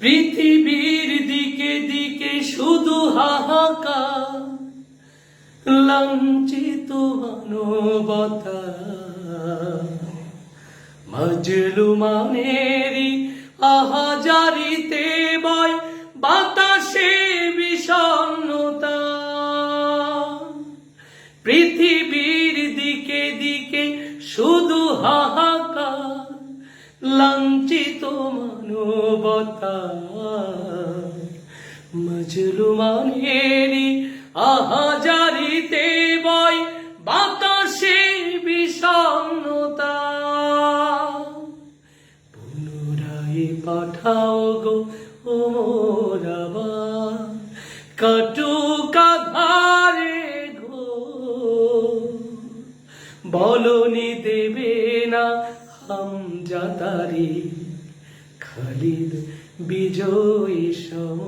পৃথিবীর দিকে দিকে শুধু হাহাকার, লাঞ্ছিত মানবতা, মাজলুমানেরই আহাজারিতে বয় বাতাসে বিষণ্ণতা। পৃথিবীর দিকে দিকে শুধু হাহাকার, লাঞ্ছিত মানবতা, মাজলুমানেরই আহাজারিতে বয় বাতাসে বিষণ্ণতা। পুনরায় পাঠাও গো ও মোর আবার, কাটুক আঁধারে গো, বলনি দেবে না হামজাতারি, খালিদ বিজয়ী সম।